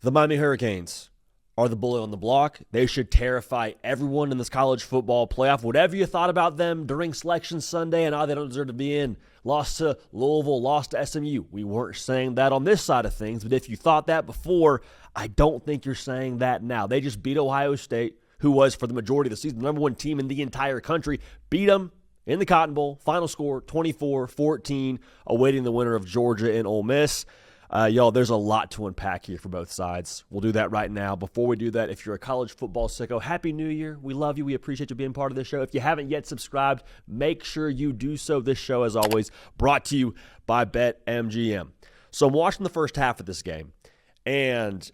The Miami Hurricanes are the bully on the block. They should terrify everyone in this college football playoff. Whatever you thought about them during Selection Sunday and how they don't deserve to be in, lost to Louisville, lost to SMU. We weren't saying that on this side of things, but if you thought that before, I don't think you're saying that now. They just beat Ohio State, who was, for the majority of the season, the number one team in the entire country. Beat them in the Cotton Bowl. Final score, 24-14, awaiting the winner of Georgia and Ole Miss. Y'all, there's a lot to unpack here for both sides. We'll do that right now. Before we do that, if you're a college football sicko, Happy New Year. We love you. We appreciate you being part of this show. If you haven't yet subscribed, make sure you do so. This show, as always, brought to you by BetMGM. So I'm watching the first half of this game, and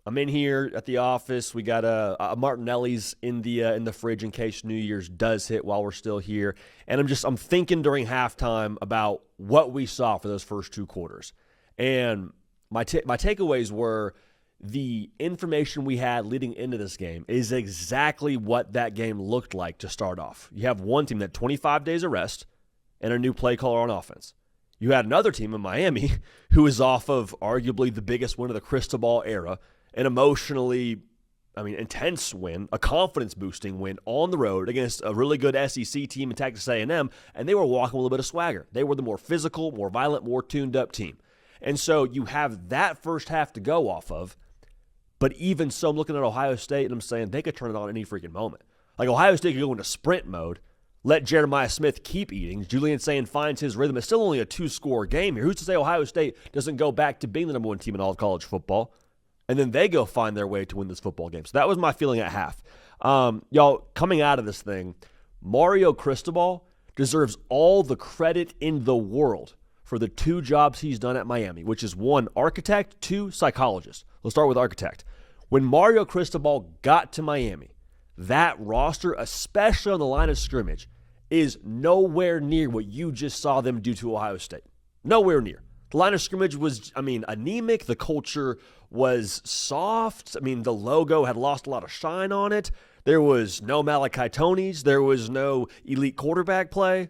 I'm in here at the office. We got a Martinelli's in the fridge in case New Year's does hit while we're still here. And I'm thinking during halftime about what we saw for those first two quarters. And my takeaways were the information we had leading into this game is exactly what that game looked like to start off. You have one team that 25 days of rest and a new play caller on offense. You had another team in Miami who is off of arguably the biggest win of the Cristobal era, an emotionally, intense win, a confidence-boosting win on the road against a really good SEC team in Texas A&M, and they were walking with a little bit of swagger. They were the more physical, more violent, more tuned-up team. And so you have that first half to go off of, but even so, I'm looking at Ohio State, and I'm saying they could turn it on any freaking moment. Like, Ohio State could go into sprint mode, let Jeremiah Smith keep eating. Julian Sayin finds his rhythm. It's still only a two-score game here. Who's to say Ohio State doesn't go back to being the number one team in all of college football? And then they go find their way to win this football game. So that was my feeling at half. Y'all, coming out of this thing, Mario Cristobal deserves all the credit in the world for the two jobs he's done at Miami, which is one, architect, two, psychologist. Let's start with architect. When Mario Cristobal got to Miami, that roster, especially on the line of scrimmage, is nowhere near what you just saw them do to Ohio State. Nowhere near. The line of scrimmage was, anemic. The culture was soft. The logo had lost a lot of shine on it. There was no Malachi Tonys. There was no elite quarterback play.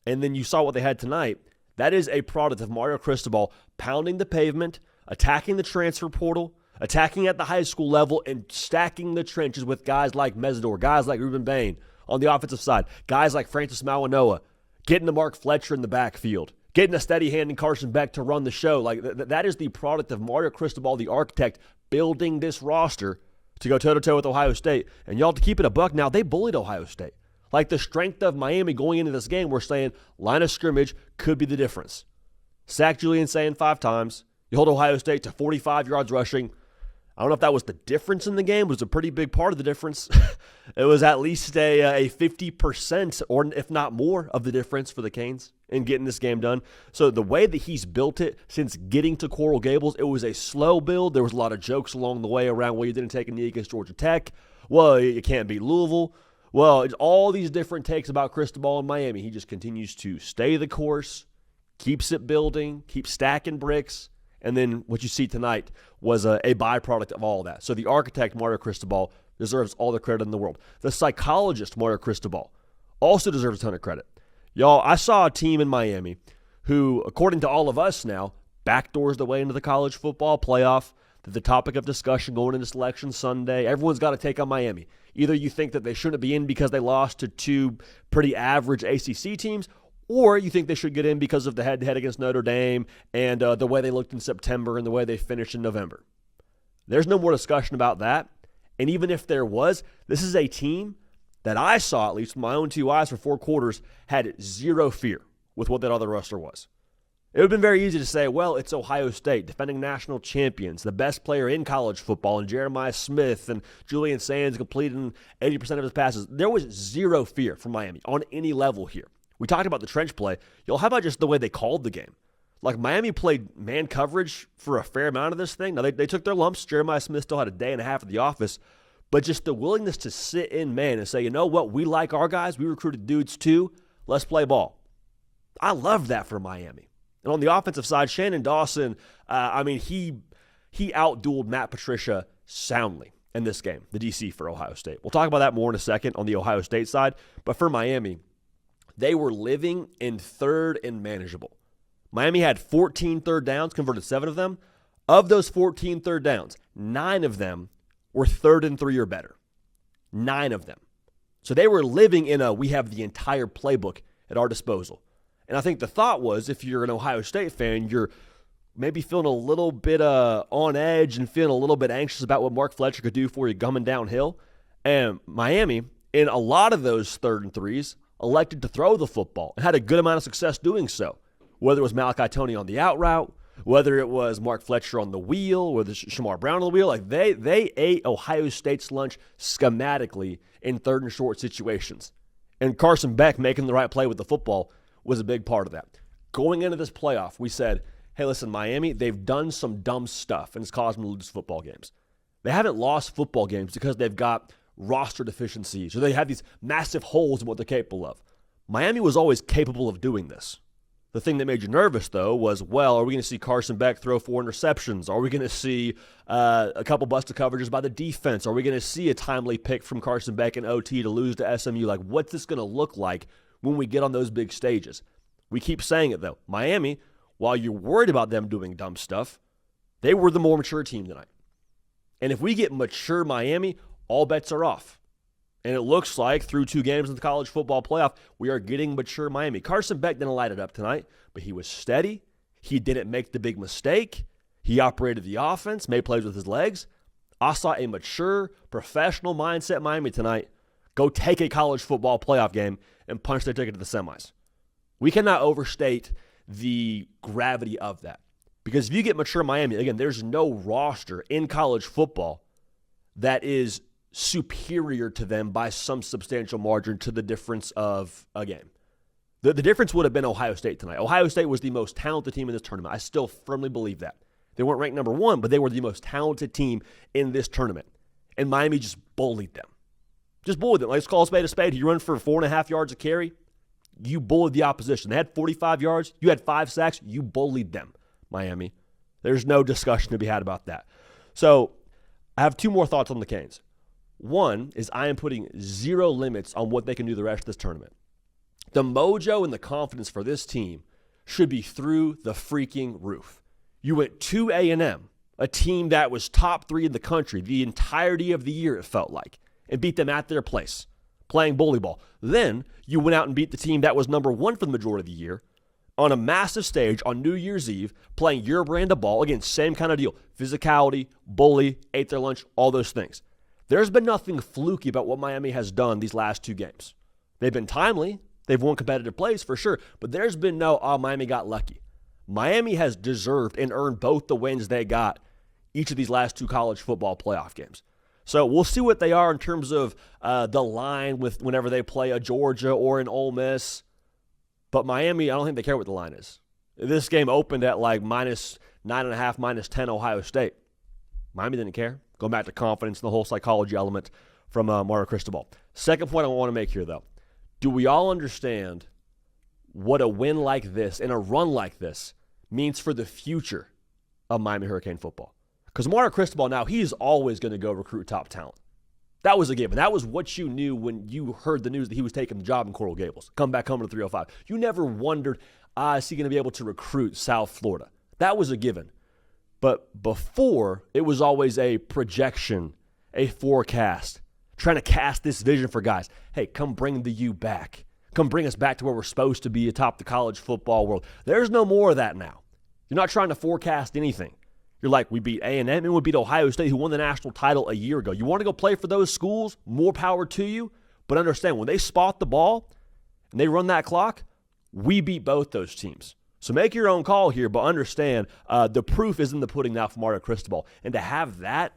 And then you saw what they had tonight. That is a product of Mario Cristobal pounding the pavement, attacking the transfer portal, attacking at the high school level, and stacking the trenches with guys like Mesidor, guys like Ruben Bain on the offensive side, guys like Francis Mawanoa, getting to Mark Fletcher in the backfield, getting a steady hand in Carson Beck to run the show. Like that is the product of Mario Cristobal, the architect, building this roster to go toe-to-toe with Ohio State. And y'all, to keep it a buck now, they bullied Ohio State. Like the strength of Miami going into this game, we're saying line of scrimmage could be the difference. Sack Julian Sayin 5 times. You hold Ohio State to 45 yards rushing. I don't know if that was the difference in the game. It was a pretty big part of the difference. It was at least a 50% or if not more of the difference for the Canes in getting this game done. So the way that he's built it since getting to Coral Gables, it was a slow build. There was a lot of jokes along the way around, well, you didn't take a knee against Georgia Tech. Well, you can't beat Louisville. Well, it's all these different takes about Cristobal in Miami. He just continues to stay the course, keeps it building, keeps stacking bricks, and then what you see tonight was a byproduct of all of that. So the architect, Mario Cristobal, deserves all the credit in the world. The psychologist, Mario Cristobal, also deserves a ton of credit. Y'all, I saw a team in Miami who, according to all of us now, backdoors the way into the college football playoff. The topic of discussion going into Selection Sunday. Everyone's got to take on Miami. Either you think that they shouldn't be in because they lost to two pretty average ACC teams, or you think they should get in because of the head-to-head against Notre Dame and the way they looked in September and the way they finished in November. There's no more discussion about that. And even if there was, this is a team that I saw, at least with my own two eyes for 4 quarters, had zero fear with what that other roster was. It would have been very easy to say, well, it's Ohio State, defending national champions, the best player in college football, and Jeremiah Smith and Julian Sands completing 80% of his passes. There was zero fear from Miami on any level here. We talked about the trench play. How about just the way they called the game? Like, Miami played man coverage for a fair amount of this thing. Now, they took their lumps. Jeremiah Smith still had a day and a half at the office. But just the willingness to sit in man and say, you know what, we like our guys. We recruited dudes too. Let's play ball. I love that for Miami. And on the offensive side, Shannon Dawson, he outdueled Matt Patricia soundly in this game, the DC for Ohio State. We'll talk about that more in a second on the Ohio State side. But for Miami, they were living in third and manageable. Miami had 14 third downs, converted 7 of them. Of those 14 third downs, 9 of them were 3rd and 3 or better. 9 of them. So they were living in we have the entire playbook at our disposal. And I think the thought was, if you're an Ohio State fan, you're maybe feeling a little bit on edge and feeling a little bit anxious about what Mark Fletcher could do for you coming downhill. And Miami, in a lot of those 3rd and 3s, elected to throw the football and had a good amount of success doing so. Whether it was Malachi Toney on the out route, whether it was Mark Fletcher on the wheel, whether it's Shamar Brown on the wheel, like they ate Ohio State's lunch schematically in 3rd and short situations. And Carson Beck making the right play with the football was a big part of that. Going into this playoff, we said, hey, listen, Miami, they've done some dumb stuff, and it's caused them to lose football games. They haven't lost football games because they've got roster deficiencies or they have these massive holes in what they're capable of. Miami was always capable of doing this. The thing that made you nervous, though, was, well, are we going to see Carson Beck throw 4 interceptions? Are we going to see a couple busted coverages by the defense? Are we going to see a timely pick from Carson Beck in OT to lose to SMU? Like, what's this going to look like when we get on those big stages? We keep saying it, though. Miami, while you're worried about them doing dumb stuff, they were the more mature team tonight. And if we get mature Miami, all bets are off. And it looks like through 2 games in the college football playoff, we are getting mature Miami. Carson Beck didn't light it up tonight, but he was steady. He didn't make the big mistake. He operated the offense, made plays with his legs. I saw a mature, professional mindset Miami tonight go take a college football playoff game and punch their ticket to the semis. We cannot overstate the gravity of that. Because if you get mature Miami, again, there's no roster in college football that is superior to them by some substantial margin to the difference of a game. The difference would have been Ohio State tonight. Ohio State was the most talented team in this tournament. I still firmly believe that. They weren't ranked number 1, but they were the most talented team in this tournament. And Miami just bullied them. Just bullied them. Let's call a spade a spade. You run for 4.5 yards a carry, you bullied the opposition. They had 45 yards. You had 5 sacks. You bullied them, Miami. There's no discussion to be had about that. So I have 2 more thoughts on the Canes. One is I am putting 0 limits on what they can do the rest of this tournament. The mojo and the confidence for this team should be through the freaking roof. You went to A&M, a team that was top 3 in the country the entirety of the year, it felt like, and beat them at their place, playing bully ball. Then you went out and beat the team that was number 1 for the majority of the year on a massive stage on New Year's Eve, playing your brand of ball. Again, same kind of deal. Physicality, bully, ate their lunch, all those things. There's been nothing fluky about what Miami has done these last 2 games. They've been timely. They've won competitive plays for sure. But there's been no, Miami got lucky. Miami has deserved and earned both the wins they got each of these last 2 college football playoff games. So we'll see what they are in terms of the line with whenever they play a Georgia or an Ole Miss. But Miami, I don't think they care what the line is. This game opened at like -9.5, -10 Ohio State. Miami didn't care. Going back to confidence and the whole psychology element from Mario Cristobal. Second point I want to make here, though. Do we all understand what a win like this and a run like this means for the future of Miami Hurricane football? Because Mario Cristobal now, he's always going to go recruit top talent. That was a given. That was what you knew when you heard the news that he was taking the job in Coral Gables. Come back home to 305. You never wondered, is he going to be able to recruit South Florida? That was a given. But before, it was always a projection, a forecast, trying to cast this vision for guys. Hey, come bring the U back. Come bring us back to where we're supposed to be atop the college football world. There's no more of that now. You're not trying to forecast anything. You're like, we beat A&M and we beat Ohio State, who won the national title a year ago. You want to go play for those schools? More power to you. But understand, when they spot the ball and they run that clock, we beat both those teams. So make your own call here, but understand the proof is in the pudding now for Mario Cristobal. And to have that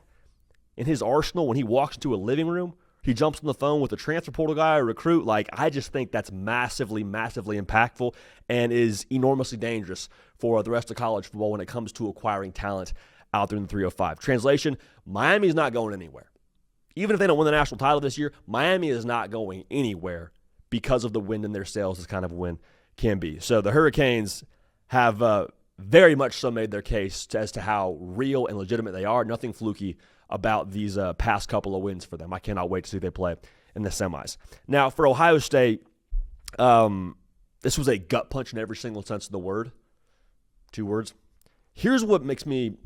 in his arsenal when he walks into a living room, he jumps on the phone with a transfer portal guy or recruit, like I just think that's massively, massively impactful and is enormously dangerous for the rest of college football when it comes to acquiring talent out there in the 305. Translation, Miami's not going anywhere. Even if they don't win the national title this year, Miami is not going anywhere because of the wind in their sails as kind of a win can be. So the Hurricanes have very much so made their case as to how real and legitimate they are. Nothing fluky about these past couple of wins for them. I cannot wait to see they play in the semis. Now, for Ohio State, this was a gut punch in every single sense of the word. 2 words. Here's what makes me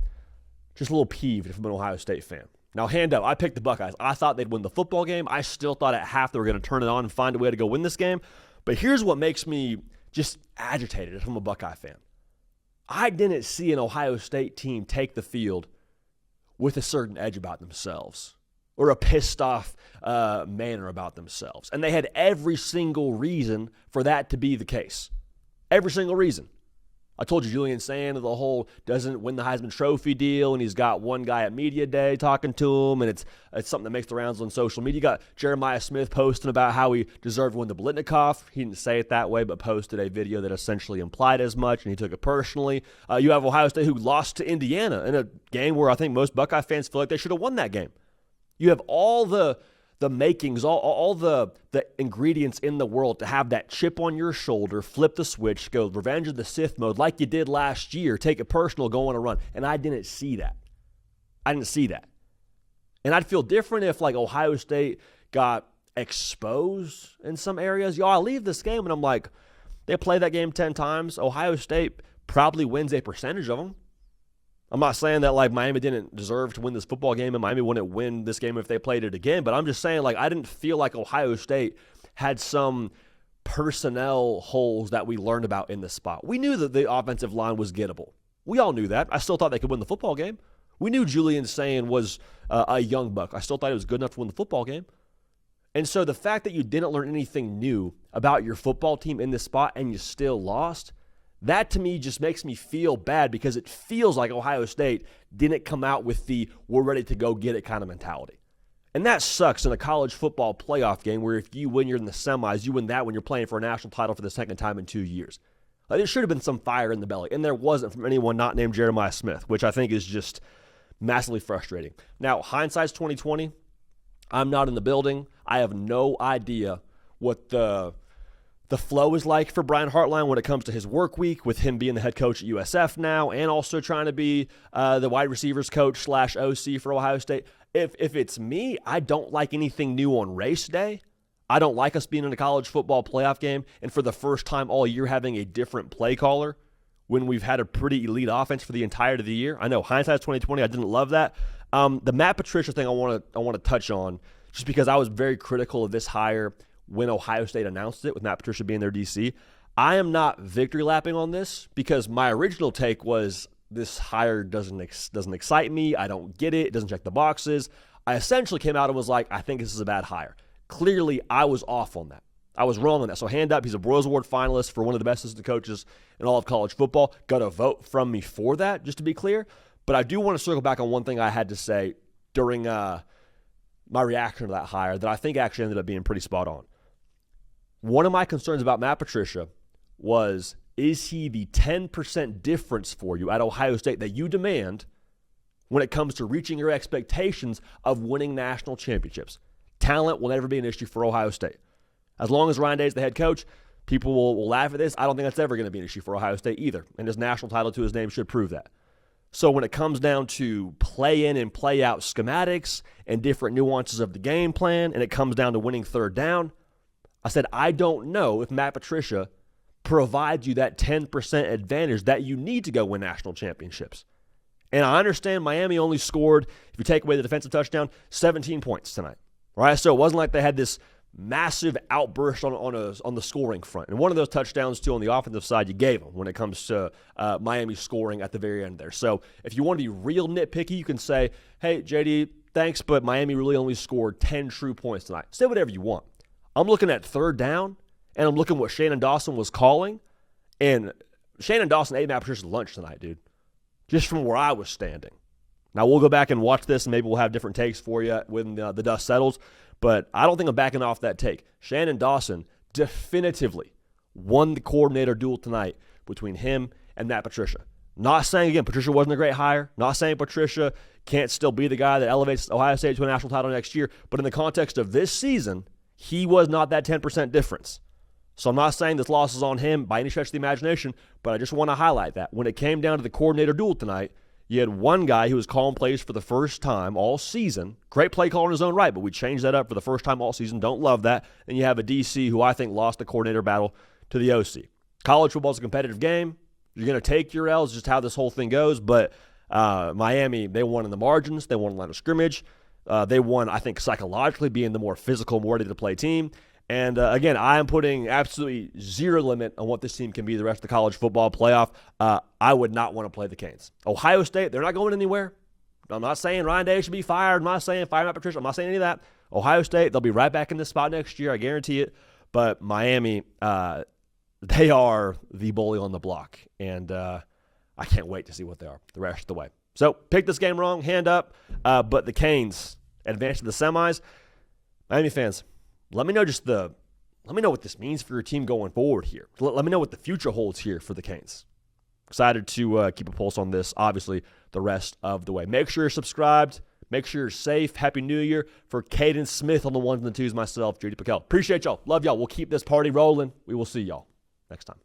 Just a little peeved if I'm an Ohio State fan. Now, hand up, I picked the Buckeyes. I thought they'd win the football game. I still thought at half they were going to turn it on and find a way to go win this game. But here's what makes me just agitated if I'm a Buckeye fan. I didn't see an Ohio State team take the field with a certain edge about themselves or a pissed off manner about themselves. And they had every single reason for that to be the case. Every single reason. I told you Julian Sand, the whole doesn't win the Heisman Trophy deal, and he's got one guy at Media Day talking to him, and it's something that makes the rounds on social media. You got Jeremiah Smith posting about how he deserved to win the Blitnikoff. He didn't say it that way, but posted a video that essentially implied as much, and he took it personally. You have Ohio State, who lost to Indiana in a game where I think most Buckeye fans feel like they should have won that game. You have all the makings, all the ingredients in the world to have that chip on your shoulder, flip the switch, go Revenge of the Sith mode like you did last year, take it personal, go on a run. And I didn't see that. And I'd feel different if like Ohio State got exposed in some areas. I leave this game and I'm like, they play that game 10 times. Ohio State probably wins a percentage of them. I'm not saying that like Miami didn't deserve to win this football game and Miami wouldn't win this game if they played it again, but I'm just saying like I didn't feel like Ohio State had some personnel holes that we learned about in this spot. We knew that the offensive line was gettable. We all knew that. I still thought they could win the football game. We knew Julian Sand was a young buck. I still thought he was good enough to win the football game. And so the fact that you didn't learn anything new about your football team in this spot and you still lost, that to me just makes me feel bad because it feels like Ohio State didn't come out with the we're ready to go get it kind of mentality. And that sucks in a college football playoff game where if you win, you're in the semis, you win that when you're playing for a national title for the second time in 2 years. Like, there should have been some fire in the belly, and there wasn't from anyone not named Jeremiah Smith, which I think is just massively frustrating. Now, hindsight's 2020. I'm not in the building. I have no idea what the flow is like for Brian Hartline when it comes to his work week, with him being the head coach at USF now and also trying to be the wide receivers coach / OC for Ohio State. If it's me, I don't like anything new on race day. I don't like us being in a college football playoff game and for the first time all year having a different play caller when we've had a pretty elite offense for the entirety of the year. I know hindsight's 2020. I didn't love that. The Matt Patricia thing I want to touch on just because I was very critical of this hire when Ohio State announced it, with Matt Patricia being their DC. I am not victory lapping on this because my original take was this hire doesn't excite me. I don't get it. It doesn't check the boxes. I essentially came out and was like, I think this is a bad hire. Clearly, I was off on that. I was wrong on that. So hand up, he's a Broyles Award finalist for one of the best assistant coaches in all of college football. Got a vote from me for that, just to be clear. But I do want to circle back on one thing I had to say during my reaction to that hire that I think actually ended up being pretty spot on. One of my concerns about Matt Patricia was, is he the 10% difference for you at Ohio State that you demand when it comes to reaching your expectations of winning national championships? Talent will never be an issue for Ohio State. As long as Ryan Day is the head coach, people will laugh at this. I don't think that's ever going to be an issue for Ohio State either, and his national title to his name should prove that. So when it comes down to play in and play out schematics and different nuances of the game plan, and it comes down to winning third down, I said, I don't know if Matt Patricia provides you that 10% advantage that you need to go win national championships. And I understand Miami only scored, if you take away the defensive touchdown, 17 points tonight. Right? So it wasn't like they had this massive outburst on the scoring front. And one of those touchdowns, too, on the offensive side, you gave them when it comes to Miami scoring at the very end there. So if you want to be real nitpicky, you can say, hey, JD, thanks, but Miami really only scored 10 true points tonight. Say whatever you want. I'm looking at third down, and I'm looking what Shannon Dawson was calling, and Shannon Dawson ate Matt Patricia's lunch tonight, dude, just from where I was standing. Now, we'll go back and watch this, and maybe we'll have different takes for you when the dust settles, but I don't think I'm backing off that take. Shannon Dawson definitively won the coordinator duel tonight between him and Matt Patricia. Not saying, again, Patricia wasn't a great hire. Not saying Patricia can't still be the guy that elevates Ohio State to a national title next year, but in the context of this season, he was not that 10% difference. So I'm not saying this loss is on him by any stretch of the imagination, but I just want to highlight that. When it came down to the coordinator duel tonight, you had one guy who was calling plays for the first time all season. Great play caller in his own right, but we changed that up for the first time all season. Don't love that. And you have a DC who I think lost the coordinator battle to the OC. College football is a competitive game. You're going to take your L's, just how this whole thing goes, but Miami, they won in the margins. They won in line of scrimmage. They won, I think, psychologically, being the more physical, more ready-to-play team. And, again, I am putting absolutely zero limit on what this team can be the rest of the college football playoff. I would not want to play the Canes. Ohio State, they're not going anywhere. I'm not saying Ryan Day should be fired. I'm not saying fire Matt Patricia. I'm not saying any of that. Ohio State, they'll be right back in this spot next year. I guarantee it. But Miami, they are the bully on the block. And I can't wait to see what they are the rest of the way. So, pick this game wrong, hand up. But the Canes advance to the semis. Miami fans, let me know what this means for your team going forward here. Let me know what the future holds here for the Canes. Excited to keep a pulse on this, obviously, the rest of the way. Make sure you're subscribed. Make sure you're safe. Happy New Year. For Caden Smith on the ones and the twos, myself, JD PicKell. Appreciate y'all. Love y'all. We'll keep this party rolling. We will see y'all next time.